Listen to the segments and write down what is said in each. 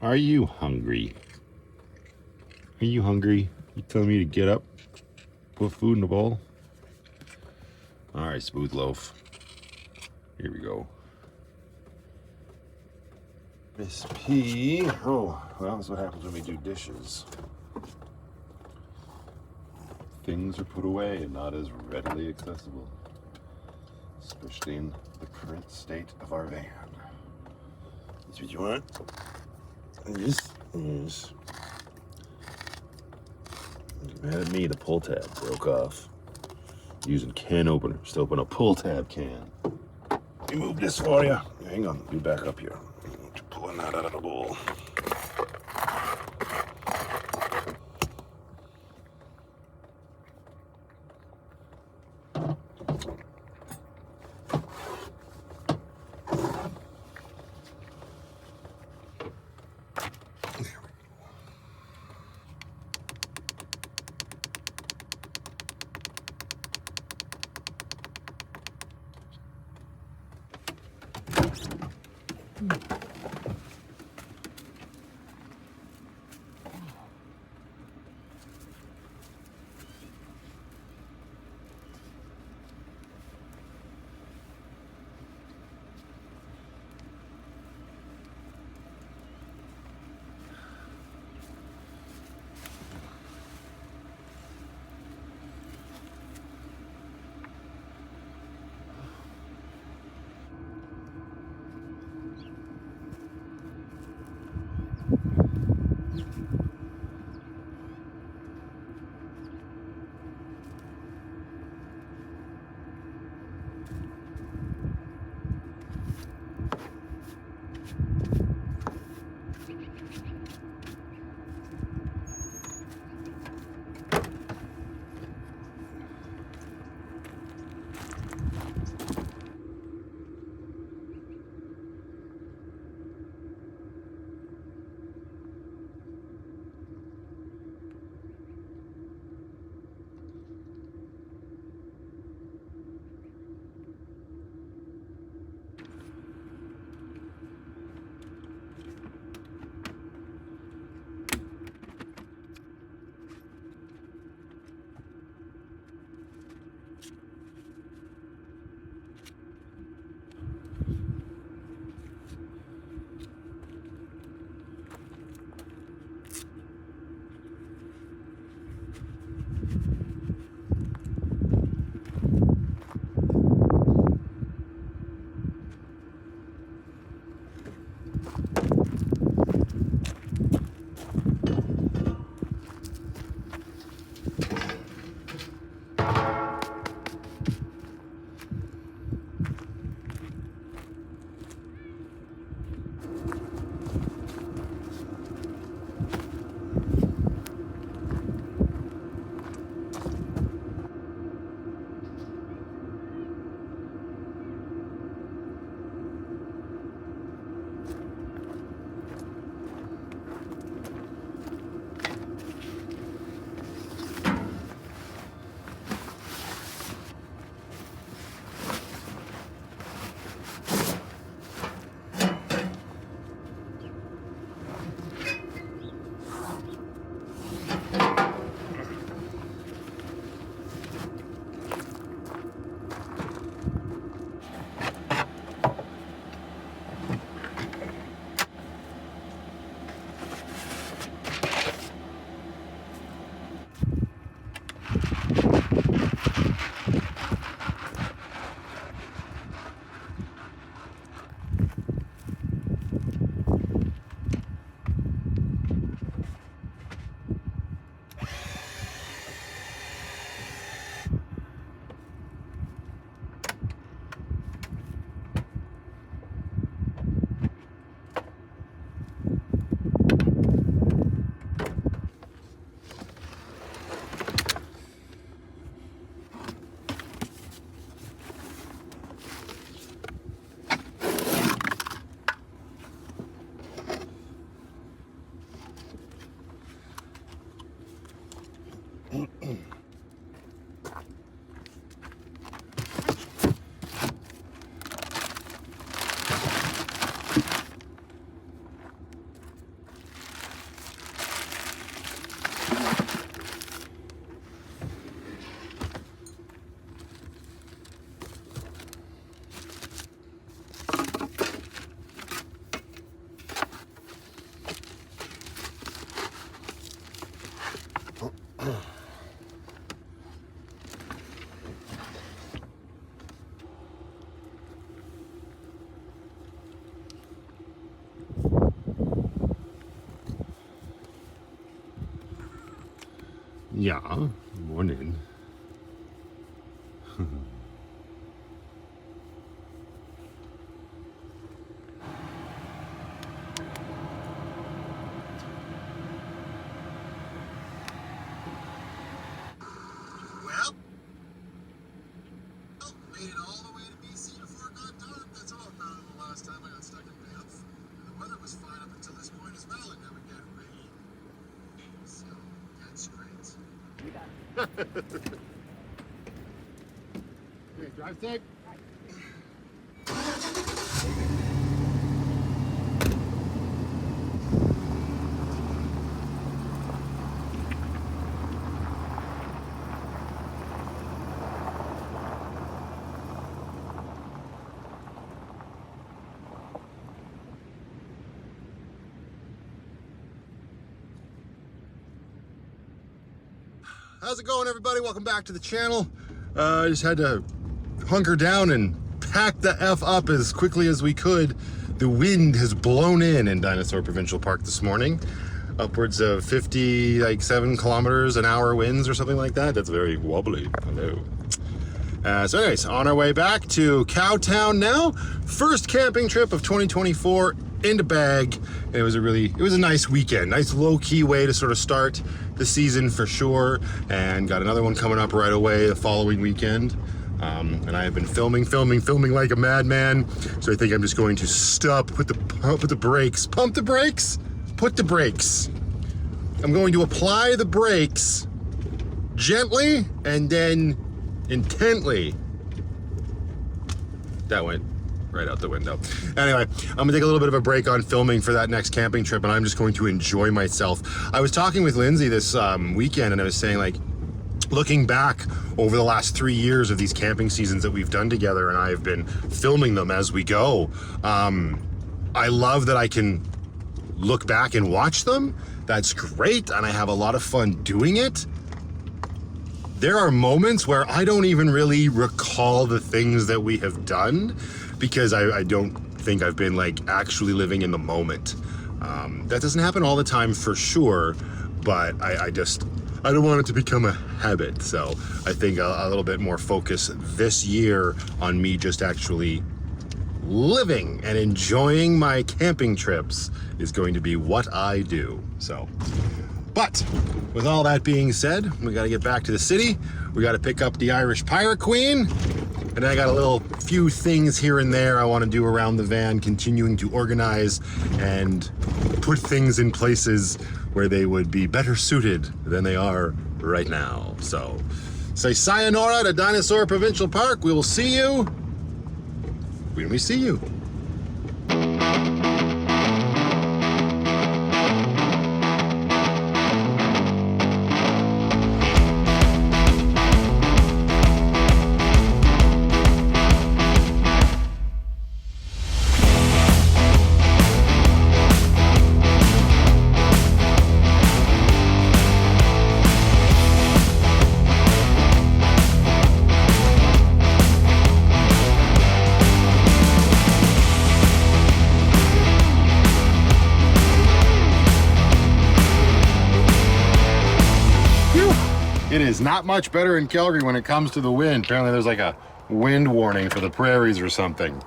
Are you hungry? Are you hungry? You telling me to get up, put food in the bowl? All right, smooth loaf. Here we go. Miss P. Oh, well, that's what happens when we do dishes. Things are put away and not as readily accessible, especially in the current state of our van. That's what you want? Yes. Mad at me, the pull tab broke off. Using can openers to open a pull tab can. Let me move this for you. Hang on, be back up here. Pulling that out of the bowl. Yeah, morning. Well, made it all the way to BC before it got dark. That's all about it the last time I got stuck in Banff. And the weather was fine up until this point as well, and now we get rain. So, that's great. Okay, drive safe. How's it going, everybody? Welcome back to the channel. I just had to hunker down and pack the F up as quickly as we could. The wind has blown in Dinosaur Provincial Park this morning. Upwards of 57 kilometers an hour winds or something like that. That's very wobbly. Hello. So anyways, on our way back to Cowtown now. First camping trip of 2024 in the bag. And it was a nice weekend. Nice low-key way to sort of start the season for sure. And got another one coming up right away the following weekend. And I have been filming like a madman. So I think I'm just going to stop, put the brakes. I'm going to apply the brakes gently and then intently. That went right out the window. Anyway, I'm gonna take a little bit of a break on filming for that next camping trip, and I'm just going to enjoy myself. I was talking with Lindsay this weekend, and I was saying, like, looking back over the last 3 years of these camping seasons that we've done together, and I've been filming them as we go. I love that I can look back and watch them. That's great, and I have a lot of fun doing it. There are moments where I don't even really recall the things that we have done because I don't think I've been like actually living in the moment. That doesn't happen all the time for sure, but I don't want it to become a habit. So I think a little bit more focus this year on me just actually living and enjoying my camping trips is going to be what I do. So, but with all that being said, we got to get back to the city. We got to pick up the Irish Pirate Queen. And I got a few things here and there I want to do around the van, continuing to organize and put things in places where they would be better suited than they are right now. So, say sayonara to Dinosaur Provincial Park. We will see you when we see you. It is not much better in Calgary when it comes to the wind. Apparently there's like a wind warning for the prairies or something.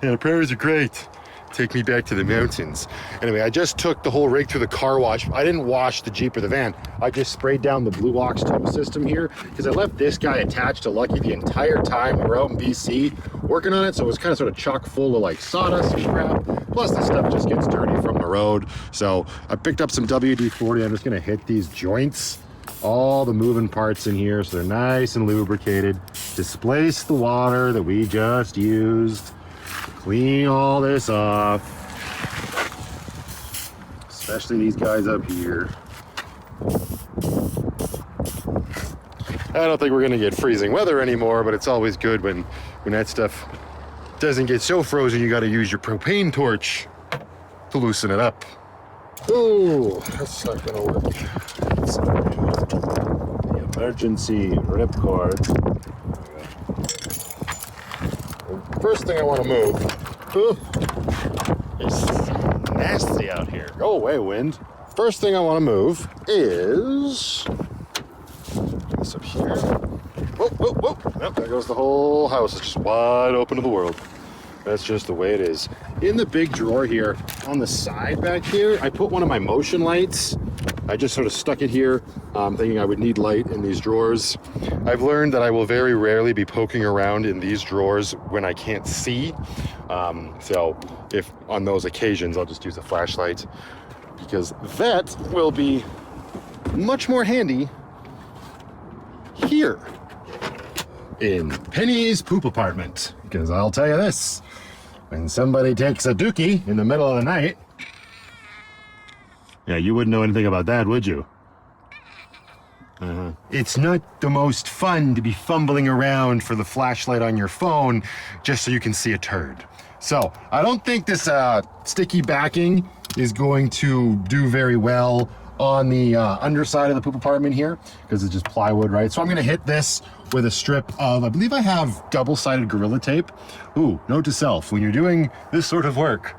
Yeah, the prairies are great. Take me back to the mountains. Anyway, I just took the whole rig through the car wash. I didn't wash the Jeep or the van. I just sprayed down the Blue Ox tow system here because I left this guy attached to Lucky the entire time we were out in BC working on it. So it was kind of sort of chock full of like sawdust and crap. Plus the stuff just gets dirty from the road. So I picked up some WD-40. I'm just gonna hit these joints, all the moving parts in here so they're nice and lubricated. Displace the water that we just used. Clean all this off. Especially these guys up here. I don't think we're gonna get freezing weather anymore, but it's always good when that stuff doesn't get so frozen you gotta use your propane torch to loosen it up. Oh, that's not gonna work. Let's do the emergency ripcord. First thing I want to move. It's nasty out here. Go away, wind. First thing I want to move is this up here. Whoa, whoa, whoa. Nope, there goes the whole house. It's just wide open to the world. That's just the way it is. In the big drawer here, on the side back here, I put one of my motion lights. I just sort of stuck it here, thinking I would need light in these drawers. I've learned that I will very rarely be poking around in these drawers when I can't see. So if on those occasions, I'll just use a flashlight, because that will be much more handy here in Penny's poop apartment. Because I'll tell you this, when somebody takes a dookie in the middle of the night, yeah, you wouldn't know anything about that, would you? It's not the most fun to be fumbling around for the flashlight on your phone just so you can see a turd. So I don't think this sticky backing is going to do very well on the underside of the poop apartment here, because it's just plywood, right? So I'm gonna hit this with a strip of, I believe I have double-sided Gorilla Tape. Ooh, note to self, when you're doing this sort of work,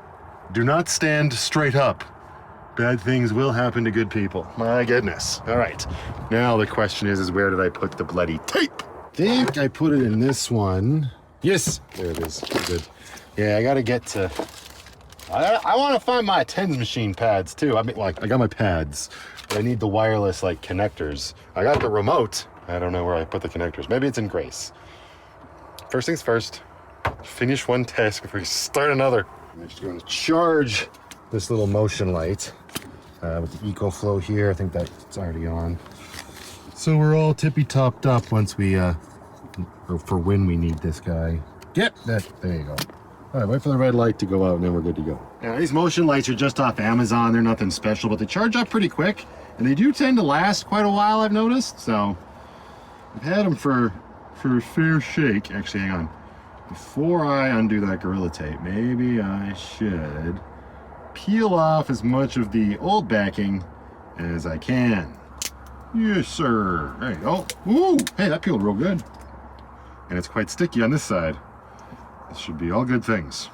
do not stand straight up. Bad things will happen to good people. My goodness. All right, now the question is where did I put the bloody tape? I think I put it in this one. Yes, there it is, good. Yeah, I gotta get to, I want to find my tens machine pads too. I mean, like, I got my pads, but I need the wireless like connectors. I got the remote. I don't know where I put the connectors. Maybe it's in Grace. First things first, finish one task before you start another. I'm just going to charge this little motion light with the EcoFlow here. I think that's already on. So we're all tippy-topped up once we, or for when we need this guy. Get that, there you go. All right, wait for the red light to go out and then we're good to go. Now, these motion lights are just off Amazon. They're nothing special, but they charge up pretty quick and they do tend to last quite a while, I've noticed. So I've had them for a fair shake. Actually, hang on. Before I undo that Gorilla Tape, maybe I should peel off as much of the old backing as I can. Yes, sir. There you go. Ooh, hey, that peeled real good. And it's quite sticky on this side. This should be all good things.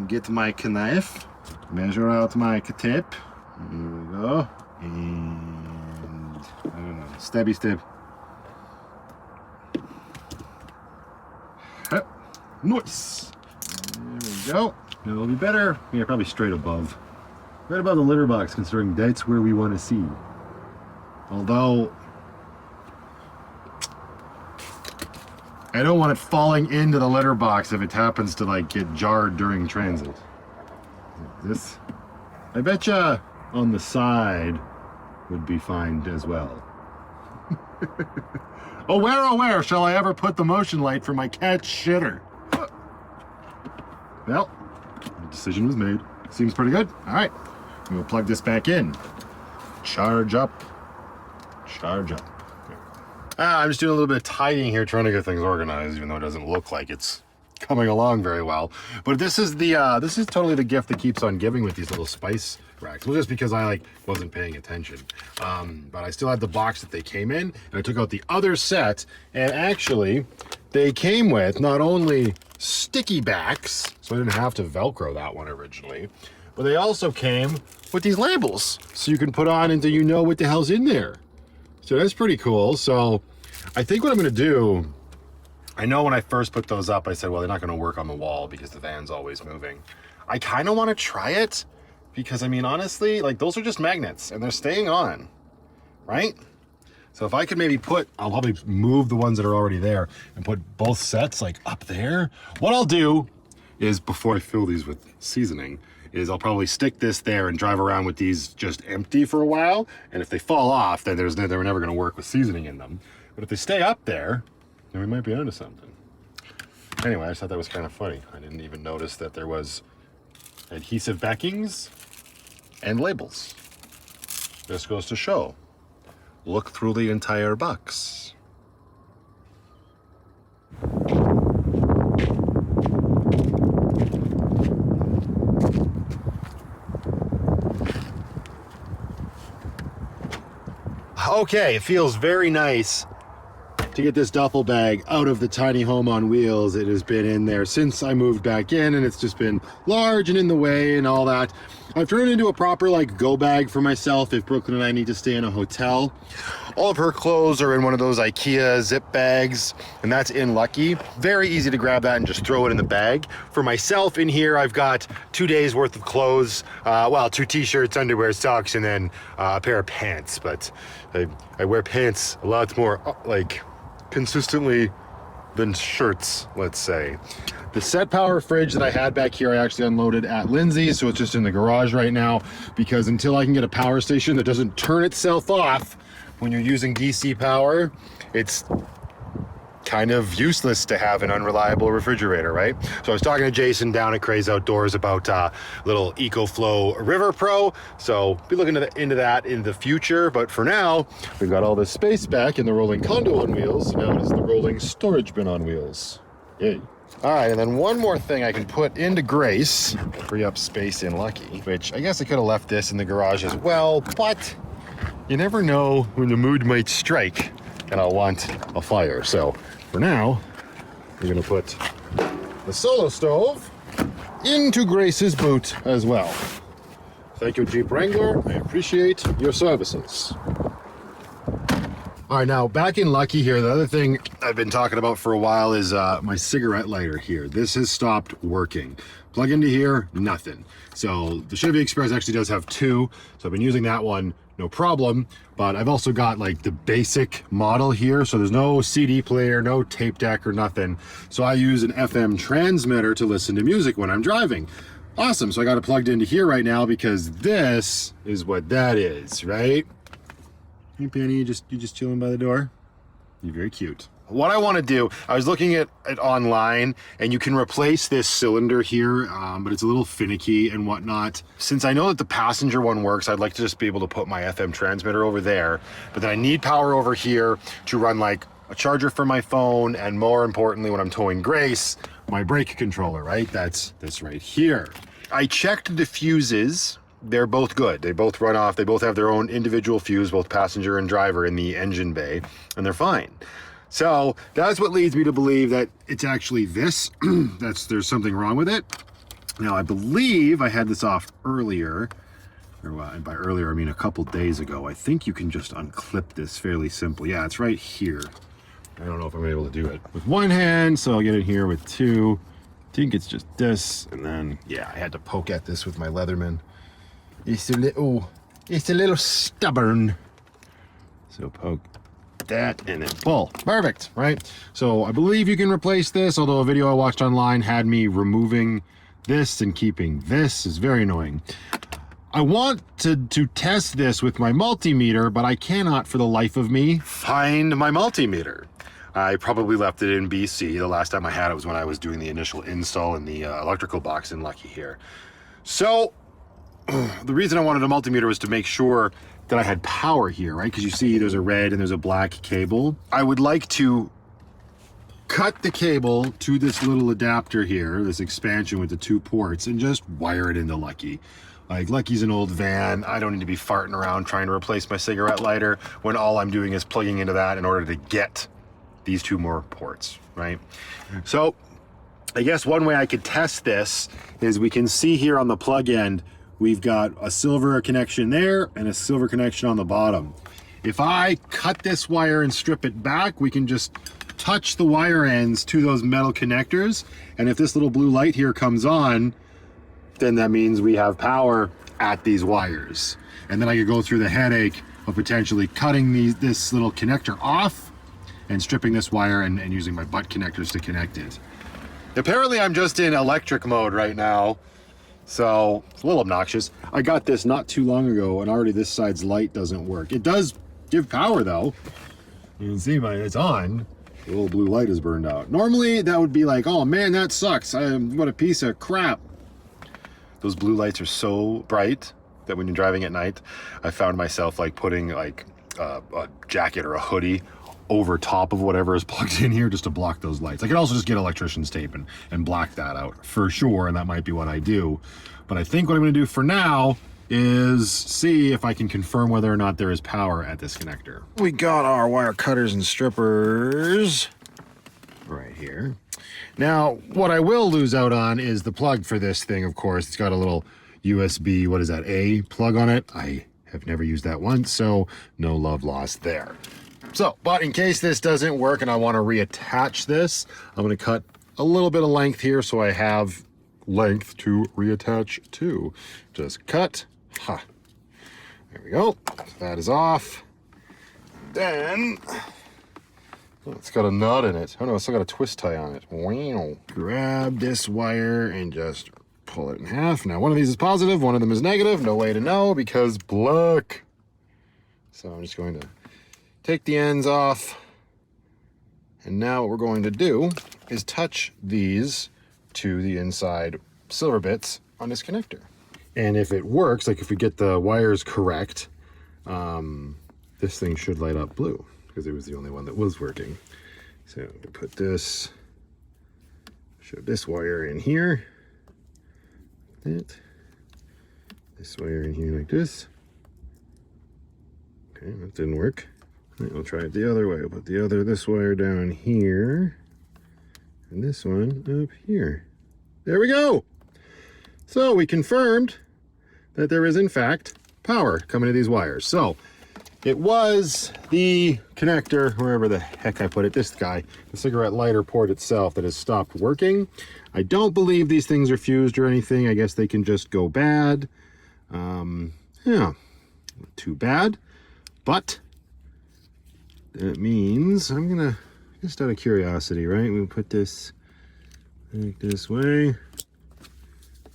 Get my knife, measure out my tape. Here we go. And I don't know, stabby stab. Nice. There we go. It'll be better. Yeah, probably straight above. Right above the litter box, considering that's where we want to see. Although I don't want it falling into the litter box if it happens to like get jarred during transit. This, I betcha on the side would be fine as well. Oh where shall I ever put the motion light for my cat's shitter? Well, the decision was made. Seems pretty good. All right, we'll plug this back in. Charge up. Charge up. I'm just doing a little bit of tidying here, trying to get things organized, even though it doesn't look like it's coming along very well. But this is totally the gift that keeps on giving with these little spice racks. Well, just because I wasn't paying attention. But I still had the box that they came in, and I took out the other set, and actually they came with not only sticky backs, so I didn't have to Velcro that one originally, but they also came with these labels, so you can put on until you know what the hell's in there. So that's pretty cool. So I think what I'm gonna do, I know when I first put those up, I said, well, they're not gonna work on the wall because the van's always moving. I kind of wanna try it because, I mean, honestly, like, those are just magnets and they're staying on, right? So if I could maybe I'll probably move the ones that are already there and put both sets like up there. What I'll do is, before I fill these with seasoning, is I'll probably stick this there and drive around with these just empty for a while. And if they fall off, then they're never gonna work with seasoning in them. But if they stay up there, then we might be onto something. Anyway, I just thought that was kind of funny. I didn't even notice that there was adhesive backings and labels. This goes to show. Look through the entire box. Okay, it feels very nice to get this duffel bag out of the tiny home on wheels. It has been in there since I moved back in, and it's just been large and in the way and all that. I've turned it into a proper like go bag for myself if Brooklyn and I need to stay in a hotel. All of her clothes are in one of those IKEA zip bags, and that's in Lucky. Very easy to grab that and just throw it in the bag. For myself in here, I've got 2 days worth of clothes, well, 2 t-shirts, underwear, socks, and then a pair of pants. But I wear pants a lot more like consistently than shirts, let's say. The Set Power fridge that I had back here, I actually unloaded at Lindsay's, so it's just in the garage right now, because until I can get a power station that doesn't turn itself off when you're using DC power, it's kind of useless to have an unreliable refrigerator, right? So I was talking to Jason down at Craze Outdoors about little EcoFlow River Pro, so be looking into that in the future. But for now, we've got all this space back in the rolling condo on wheels. Now it is the rolling storage bin on wheels. Yay. All right, and then one more thing I can put into Grace, free up space in Lucky, which I guess I could have left this in the garage as well, but you never know when the mood might strike and I'll want a fire. So for now, we're gonna put the Solo Stove into Grace's boot as well. Thank you, Jeep Wrangler. I appreciate your services. All right, now back in Lucky here, the other thing I've been talking about for a while is my cigarette lighter here. This has stopped working. Plug into here, nothing. So the Chevy Express actually does have 2, so I've been using that one, no problem. But I've also got like the basic model here, so there's no CD player, no tape deck or nothing. So I use an FM transmitter to listen to music when I'm driving. Awesome, so I got it plugged into here right now because this is what that is, right? Hey Penny, you just chilling by the door? You're very cute. What I want to do, I was looking at it online, and you can replace this cylinder here, but it's a little finicky and whatnot. Since I know that the passenger one works, I'd like to just be able to put my FM transmitter over there, but then I need power over here to run like a charger for my phone, and more importantly, when I'm towing Grace, my brake controller, right? That's this right here. I checked the fuses. They're both good. They both run off. They both have their own individual fuse, both passenger and driver in the engine bay, and they're fine. So that's what leads me to believe that it's actually this. There's something wrong with it. Now I believe I had this off earlier, and by earlier I mean a couple days ago. I think you can just unclip this fairly simply. Yeah, it's right here. I don't know if I'm able to do it with one hand, so I'll get it here with 2. I think it's just this, and then yeah, I had to poke at this with my Leatherman. It's a little stubborn. So poke that and then pull. Perfect, right? So I believe you can replace this, although a video I watched online had me removing this and keeping this. Is very annoying. I want to test this with my multimeter, but I cannot for the life of me find my multimeter. I probably left it in BC. The last time I had it was when I was doing the initial install in the electrical box in Lucky here. So the reason I wanted a multimeter was to make sure that I had power here, right? Because you see there's a red and there's a black cable. I would like to cut the cable to this little adapter here, this expansion with the 2 ports, and just wire it into Lucky. Like, Lucky's an old van. I don't need to be farting around trying to replace my cigarette lighter when all I'm doing is plugging into that in order to get these 2 more ports, right? So I guess one way I could test this is we can see here on the plug end, we've got a silver connection there and a silver connection on the bottom. If I cut this wire and strip it back, we can just touch the wire ends to those metal connectors. And if this little blue light here comes on, then that means we have power at these wires. And then I could go through the headache of potentially cutting this little connector off and stripping this wire and using my butt connectors to connect it. Apparently I'm just in electric mode right now, so it's a little obnoxious. I got this not too long ago, and already this side's light doesn't work. It does give power though. You can see it's on. The little blue light is burned out. Normally that would be like, oh man, that sucks. What a piece of crap. Those blue lights are so bright that when you're driving at night, I found myself like putting like a jacket or a hoodie over top of whatever is plugged in here just to block those lights. I could also just get electrician's tape and black that out for sure, and that might be what I do. But I think what I'm gonna do for now is see if I can confirm whether or not there is power at this connector. We got our wire cutters and strippers right here. Now, what I will lose out on is the plug for this thing, of course. It's got a little USB, what is that, A plug on it. I have never used that once, so no love lost there. So, but in case this doesn't work and I want to reattach this, I'm going to cut a little bit of length here so I have length to reattach to. Just cut. Ha. There we go. That is off. Then, oh, it's got a knot in it. Oh no, it's still got a twist tie on it. Wow. Grab this wire and just pull it in half. Now, one of these is positive, one of them is negative. No way to know because black. So I'm just going to take the ends off. And now what we're going to do is touch these to the inside silver bits on this connector. And if it works, like if we get the wires correct, this thing should light up blue because it was the only one that was working. So we put this, shove this wire in here, this wire in here like this. Okay, that didn't work. Right, we'll try it the other way. We'll put this wire down here and this one up here. There we go. So we confirmed that there is in fact power coming to these wires. So it was the connector, wherever the heck I put it, this guy, the cigarette lighter port itself that has stopped working. I don't believe these things are fused or anything. I guess they can just go bad. Yeah, too bad. But that means I'm gonna, just out of curiosity, right? We'll put this like this way.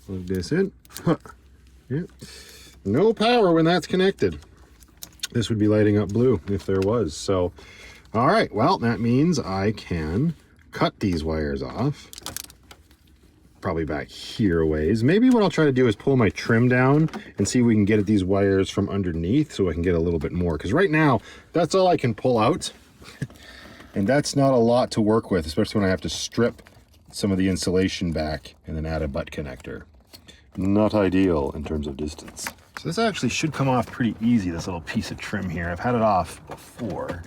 Plug this in. Huh. Yeah. No power when that's connected. This would be lighting up blue if there was. So, all right. Well, that means I can cut these wires off. Probably back here a ways. Maybe what I'll try to do is pull my trim down and see if we can get at these wires from underneath so I can get a little bit more. Because right now, that's all I can pull out. And that's not a lot to work with, especially when I have to strip some of the insulation back and then add a butt connector. Not ideal in terms of distance. So this actually should come off pretty easy, this little piece of trim here. I've had it off before.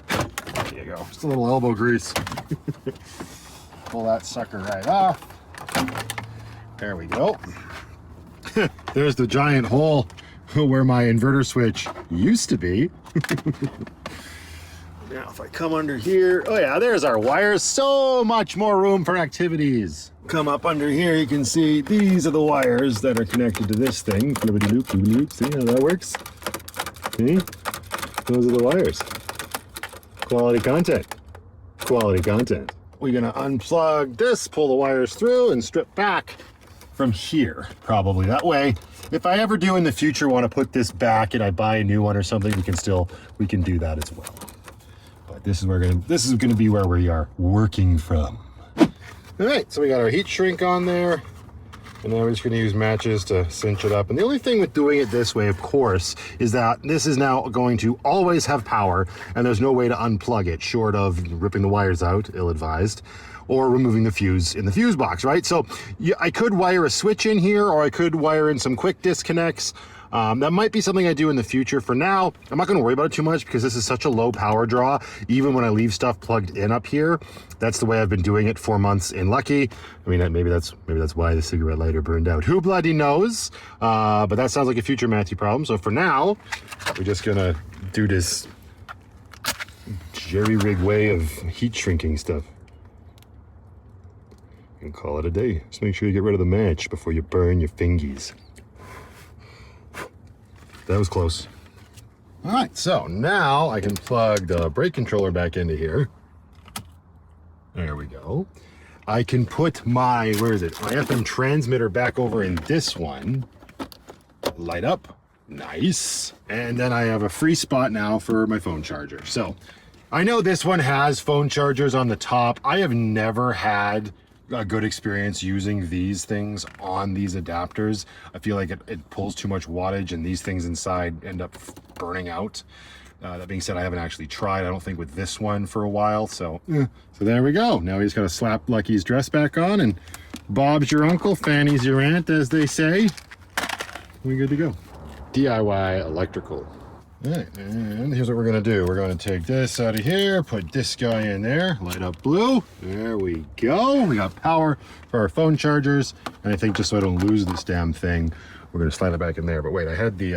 There you go, just a little elbow grease. Pull that sucker right off. There we go. There's the giant hole where my inverter switch used to be. Now if I come under here, oh yeah, there's our wires. So much more room for activities. Come up under here, you can see these are the wires that are connected to this thing. Flippity-loop, flippity-loop. See how that works? See? Those are the wires. Quality content. Quality content. We're gonna unplug this, pull the wires through, and strip back from here, probably. That way, if I ever do in the future want to put this back and I buy a new one or something, we can do that as well. But this is gonna be where we are working from. All right, so we got our heat shrink on there, and now we're just gonna use matches to cinch it up. And the only thing with doing it this way, of course, is that this is now going to always have power, and there's no way to unplug it, short of ripping the wires out, ill-advised, or removing the fuse in the fuse box, right? So I could wire a switch in here, or I could wire in some quick disconnects. That might be something I do in the future. For now, I'm not going to worry about it too much because this is such a low power draw. Even when I leave stuff plugged in up here, that's the way I've been doing it 4 months in Lucky. I mean, maybe that's why the cigarette lighter burned out. Who bloody knows? But that sounds like a future Matthew problem. So for now, we're just going to do this jerry-rig way of heat shrinking stuff. And call it a day. Just make sure you get rid of the match before you burn your fingies. That was close. All right, so now I can plug the brake controller back into here. There we go. I can put my, my FM transmitter back over in this one. Light up, nice. And then I have a free spot now for my phone charger. So I know this one has phone chargers on the top. I have never had a good experience using these things on these adapters. I feel like it pulls too much wattage and these things inside end up burning out. That being said, I haven't actually tried, I don't think, with this one for a while. So there we go. Now we just gotta slap Lucky's dress back on and Bob's your uncle, Fanny's your aunt, as they say. we're good to go. DIY electrical. All right, and here's what we're gonna do. We're gonna take this out of here, put this guy in there, light up blue. There we go. We got power for our phone chargers. And I think just so I don't lose this damn thing, we're gonna slide it back in there. But wait, I had the,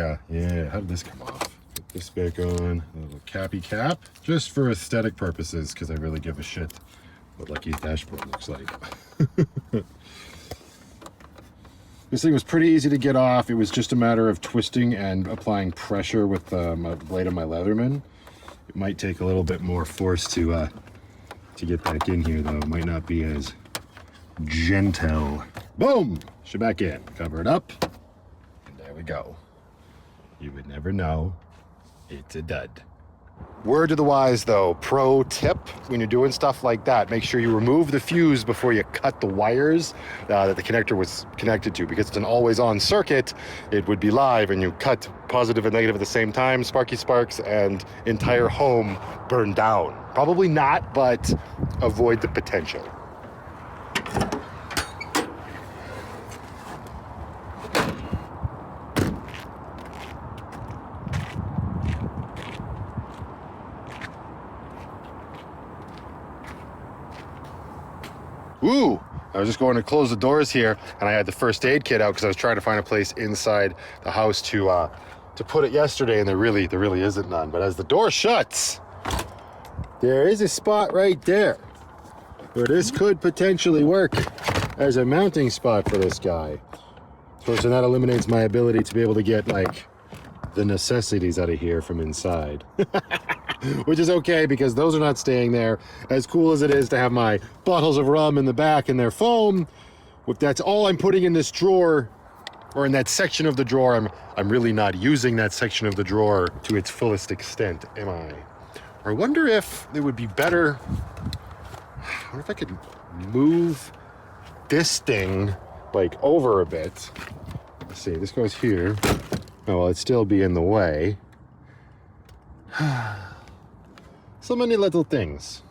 how did this come off? Put this back on, a little cappy cap, just for aesthetic purposes, because I really give a shit what Lucky's dashboard looks like. This thing was pretty easy to get off. It was just a matter of twisting and applying pressure with the blade of my Leatherman. It might take a little bit more force to get back in here, though. It might not be as gentle. Boom! Should back in. Cover it up. And there we go. You would never know. It's a dud. Word to the wise, though, pro tip, when you're doing stuff like that, make sure you remove the fuse before you cut the wires that the connector was connected to, because it's an always-on circuit. It would be live, and you cut positive and negative at the same time, sparky sparks, and entire home burned down. Probably not, but avoid the potential. Ooh, I was just going to close the doors here, and I had the first aid kit out because I was trying to find a place inside the house to put it yesterday, and there really isn't none. But as the door shuts, there is a spot right there where this could potentially work as a mounting spot for this guy. So that eliminates my ability to be able to get, like, the necessities out of here from inside. Which is okay, because those are not staying there. As cool as it is to have my bottles of rum in the back and their foam, if that's all I'm putting in this drawer, or in that section of the drawer, I'm really not using that section of the drawer to its fullest extent, am I? Or I wonder if it would be better, I wonder if I could move this thing, like, over a bit. Let's see, this goes here. Oh, well, it'd still be in the way. So many little things.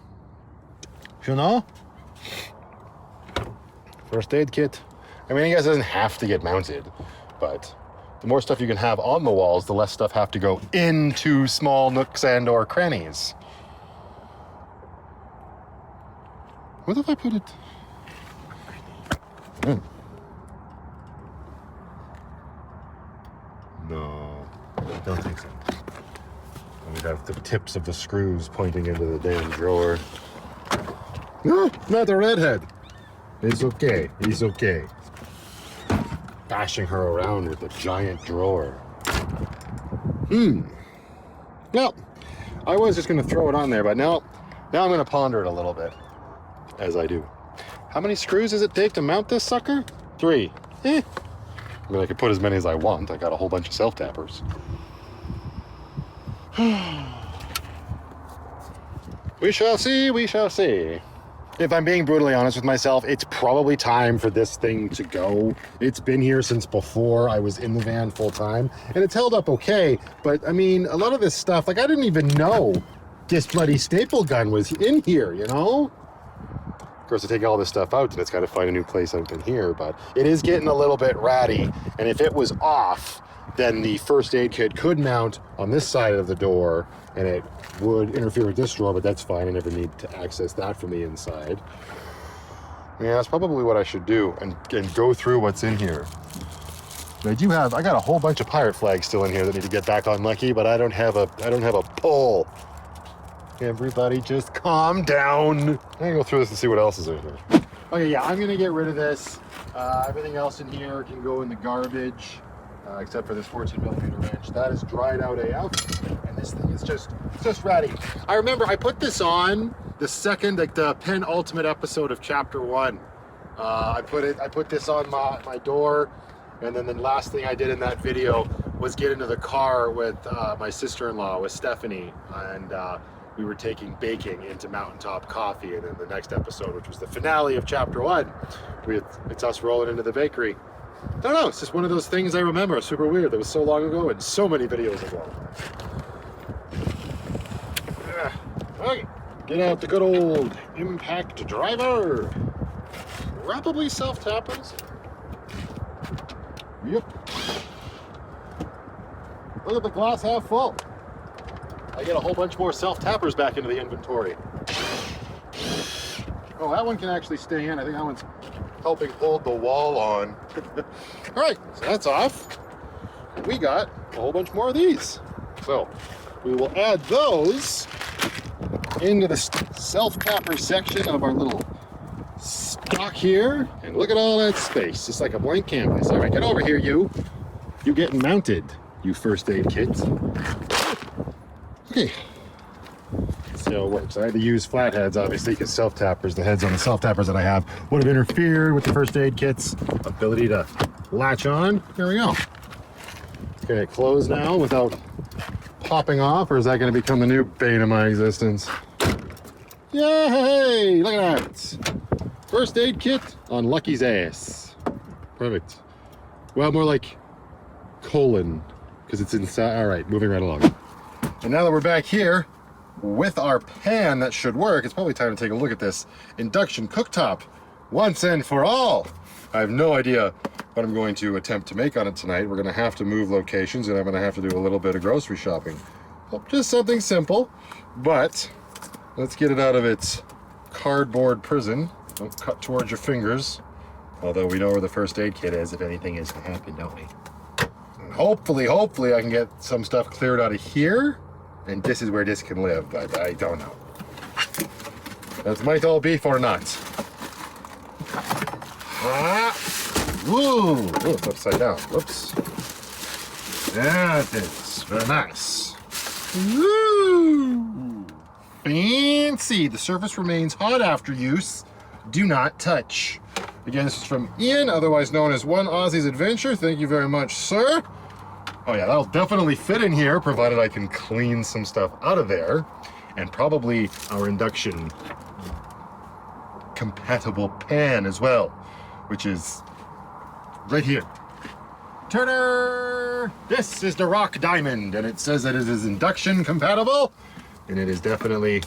You know? First aid kit. I mean, I guess it doesn't have to get mounted, but the more stuff you can have on the walls, the less stuff have to go into small nooks and or crannies. What if I put it? No, I don't think so. We'd have the tips of the screws pointing into the damn drawer. No, not the redhead. It's okay. He's okay. Bashing her around with a giant drawer. Well, I was just going to throw it on there, but now I'm going to ponder it a little bit, as I do. How many screws does it take to mount this sucker? 3. I mean, I could put as many as I want. I got a whole bunch of self-tappers. We shall see, we shall see. If I'm being brutally honest with myself, it's probably time for this thing to go. It's been here since before I was in the van full time, and it's held up okay, but I mean, a lot of this stuff, like, I didn't even know this bloody staple gun was in here, you know? Of course, I take all this stuff out, and it's got to find a new place out in here, but it is getting a little bit ratty, and if it was off, then the first aid kit could mount on this side of the door, and it would interfere with this drawer, but that's fine. I never need to access that from the inside. Yeah, that's probably what I should do, and go through what's in here. And I got a whole bunch of pirate flags still in here that need to get back on Lucky, but I don't have a pull. Everybody just calm down. I'm gonna go through this and see what else is in here. Okay, yeah, I'm gonna get rid of this. Everything else in here can go in the garbage. Except for this 14mm wrench. That is dried out AF, and this thing is just ratty. I remember I put this on the second, like the penultimate episode of chapter 1. I put this on my door, and then the last thing I did in that video was get into the car with my sister-in-law, with Stephanie, and we were taking baking into Mountaintop Coffee, and then the next episode, which was the finale of chapter 1, it's us rolling into the bakery. I don't know, it's just one of those things I remember. Super weird. That was so long ago and so many videos ago. Okay, get out the good old impact driver. Probably self-tappers. Yep. Look at the glass half full. I get a whole bunch more self-tappers back into the inventory. Oh, that one can actually stay in. I think that one's helping hold the wall on. All right, so that's off. We got a whole bunch more of these. So we will add those into the self-tapper section of our little stock here. And look at all that space. It's like a blank canvas. All right, get over here, you. You getting mounted, you first aid kids. Okay. See how it works. I had to use flatheads, obviously, because self-tappers, the heads on the self-tappers that I have would have interfered with the first aid kit's ability to latch on. Here we go. Can it close now without popping off, or is that going to become the new bane of my existence? Yay! Look at that. First aid kit on Lucky's ass. Perfect. Well, more like colon, because it's inside. All right, moving right along. And now that we're back here with our pan that should work, it's probably time to take a look at this induction cooktop once and for all. I have no idea what I'm going to attempt to make on it tonight. We're going to have to move locations, and I'm going to have to do a little bit of grocery shopping. Well, just something simple, but let's get it out of its cardboard prison. Don't cut towards your fingers, although we know where the first aid kit is if anything is to happen, don't we? And hopefully I can get some stuff cleared out of here, and this is where this can live, but I don't know. That might all be for not. Ooh, it's upside down. Whoops. There it is. Very nice. Woo! Fancy. The surface remains hot after use. Do not touch. Again, this is from Ian, otherwise known as One Aussie's Adventure. Thank you very much, sir. Oh yeah, that'll definitely fit in here, provided I can clean some stuff out of there. And probably our induction compatible pan as well, which is right here. Turner! This is the rock diamond, and it says that it is induction compatible, and it is definitely,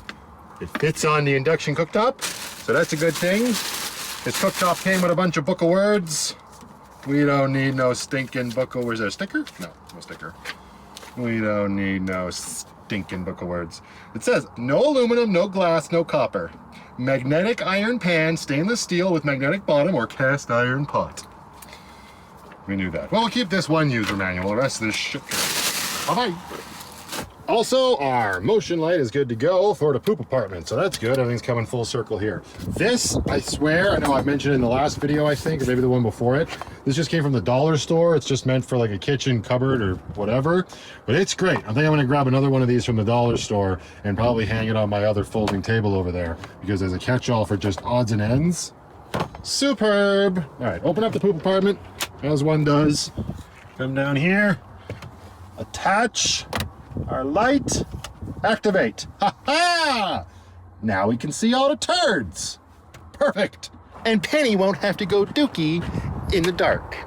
it fits on the induction cooktop, so that's a good thing. This cooktop came with a bunch of book of words. We don't need no stinking book of words. Is there a sticker? No sticker. We don't need no stinking book of words. It says, no aluminum, no glass, no copper. Magnetic iron pan, stainless steel with magnetic bottom, or cast iron pot. We knew that. Well, we'll keep this one user manual. The rest of this shit. Bye-bye. Also, our motion light is good to go for the poop apartment, so that's good. Everything's coming full circle here. This, I swear, I know I've mentioned in the last video, I think, or maybe the one before it. This just came from the dollar store. It's just meant for like a kitchen cupboard or whatever, but it's great. I think I'm gonna grab another one of these from the dollar store and probably hang it on my other folding table over there, because there's a catch-all for just odds and ends. Superb. All right, open up the poop apartment, as one does. Come down here, attach our light, activate. Ha ha! Now we can see all the turds. Perfect. And Penny won't have to go dookie in the dark.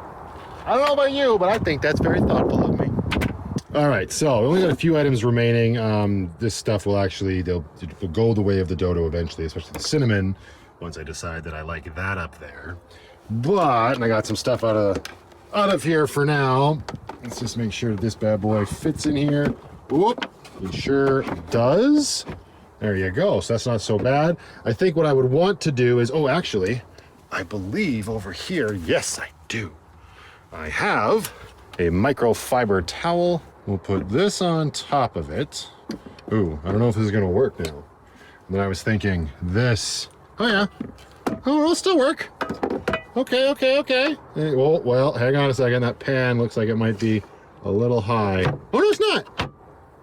I don't know about you, but I think that's very thoughtful of me. All right, so we only got a few items remaining. This stuff will actually, they'll go the way of the dodo eventually, especially the cinnamon, once I decide that I like that up there. But, and I got some stuff out of here for now. Let's just make sure that this bad boy fits in here. Whoop, it sure does. There you go, so that's not so bad. I think what I would want to do is, oh, actually, I believe over here, yes, I do. I have a microfiber towel. We'll put this on top of it. Ooh, I don't know if this is gonna work now. And then I was thinking this, oh yeah, oh, it'll still work. Okay. Well, hang on a second. That pan looks like it might be a little high. Oh, no, it's not.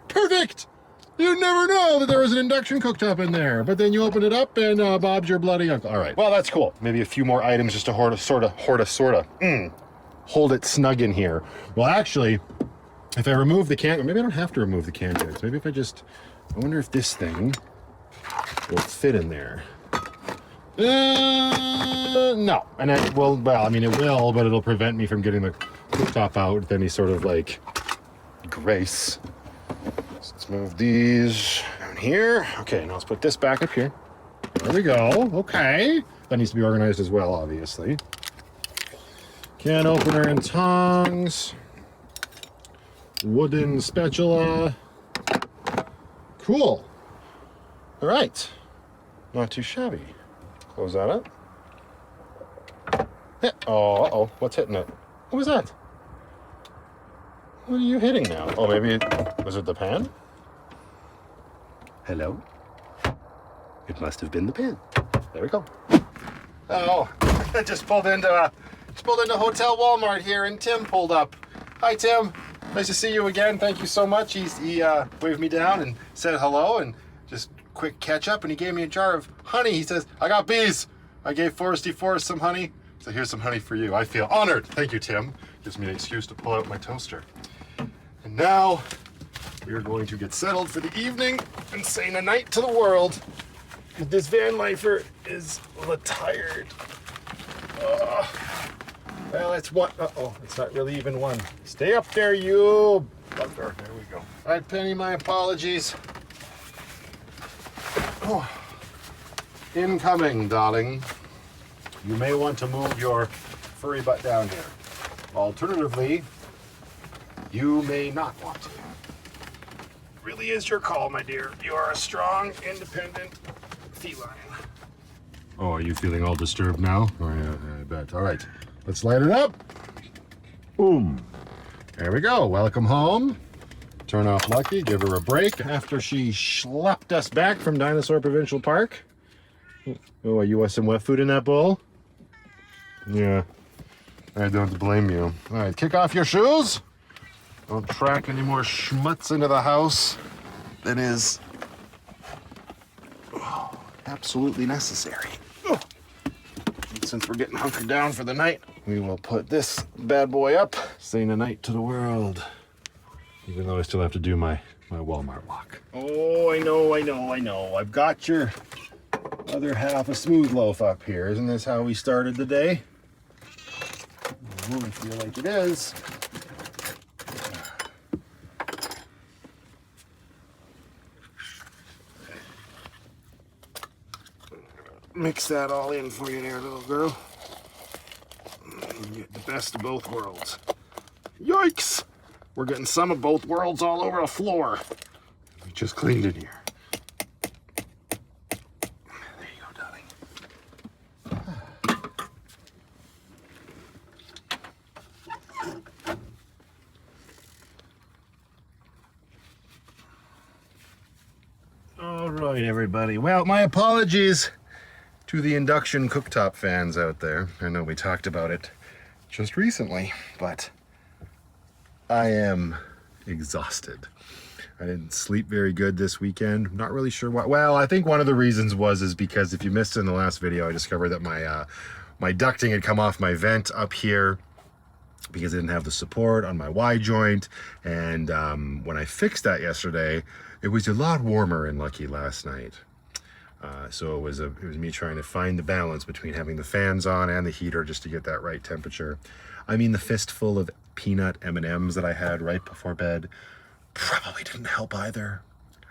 Perfect. You'd never know that there was an induction cooktop in there. But then you open it up and Bob's your bloody uncle. All right. Well, that's cool. Maybe a few more items just to hold it snug in here. Well, actually, if I remove the can, or maybe I don't have to remove the can goods. Maybe if I wonder if this thing will fit in there. No, and it will, well, I mean, it will, but it'll prevent me from getting the cooktop out with any sort of like grace. So let's move these down here. Okay, now let's put this back up here. There we go. Okay, that needs to be organized as well, obviously. Can opener and tongs. wooden spatula. Cool. All right. Not too shabby. Close that up. Yeah. Oh, uh-oh. What's hitting it? What was that? What are you hitting now? Oh, maybe was it the pan? Hello? It must have been the pan. There we go. Oh, I just pulled into Hotel Walmart here, and Tim pulled up. Hi, Tim. Nice to see you again. Thank you so much. He waved me down and said hello, and just quick catch up, and he gave me a jar of honey. He says, I got bees. I gave Foresty Forest some honey, so here's some honey for you. I feel honored. Thank you, Tim. Gives me an excuse to pull out my toaster. And now we are going to get settled for the evening and say goodnight to the world. This Vanlifer is tired. Well, it's one. Uh-oh, it's not really even one. Stay up there, you bugger. There we go. All right, Penny, my apologies. Oh. Incoming, darling. You may want to move your furry butt down here. Alternatively, you may not want to. Really is your call, my dear. You are a strong, independent feline. Oh, are you feeling all disturbed now? Oh, yeah, I bet. All right, let's light it up. Boom. There we go. Welcome home. Turn off Lucky, give her a break after she schlepped us back from Dinosaur Provincial Park. Oh, you want some wet food in that bowl? Yeah, I don't blame you. All right, kick off your shoes. Don't track any more schmutz into the house than is absolutely necessary. And since we're getting hunkered down for the night, we will put this bad boy up, saying goodnight to the world. Even though I still have to do my Walmart walk. Oh, I know. I've got your other half of smooth loaf up here. Isn't this how we started the day? I really feel like it is. Mix that all in for you there, little girl. You get the best of both worlds. Yikes! We're getting some of both worlds all over the floor. We just cleaned it here. There you go, darling. All right, everybody. Well, my apologies to the induction cooktop fans out there. I know we talked about it just recently, but I am exhausted. I didn't sleep very good this weekend. Not really sure why. Well, I think one of the reasons is because if you missed it in the last video, I discovered that my ducting had come off my vent up here because I didn't have the support on my Y joint. And when I fixed that yesterday, it was a lot warmer in Lucky last night. So it was me trying to find the balance between having the fans on and the heater just to get that right temperature. I mean, the fistful of peanut M&Ms that I had right before bed probably didn't help either.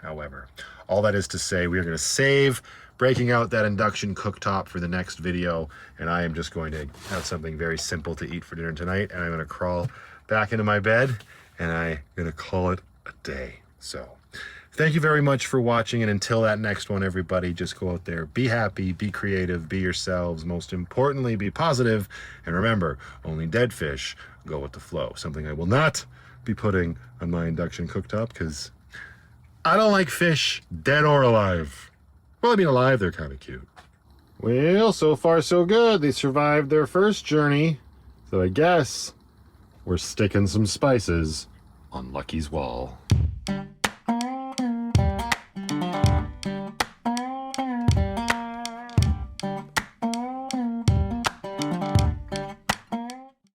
However, all that is to say, we are going to save breaking out that induction cooktop for the next video, and I am just going to have something very simple to eat for dinner tonight, and I'm going to crawl back into my bed, and I'm going to call it a day. So thank you very much for watching, and until that next one, everybody, just go out there, be happy, be creative, be yourselves, most importantly, be positive, and remember, only dead fish go with the flow. Something I will not be putting on my induction cooktop, because I don't like fish, dead or alive. Well, I mean, alive, they're kind of cute. Well, so far so good. They survived their first journey, so I guess we're sticking some spices on Lucky's wall.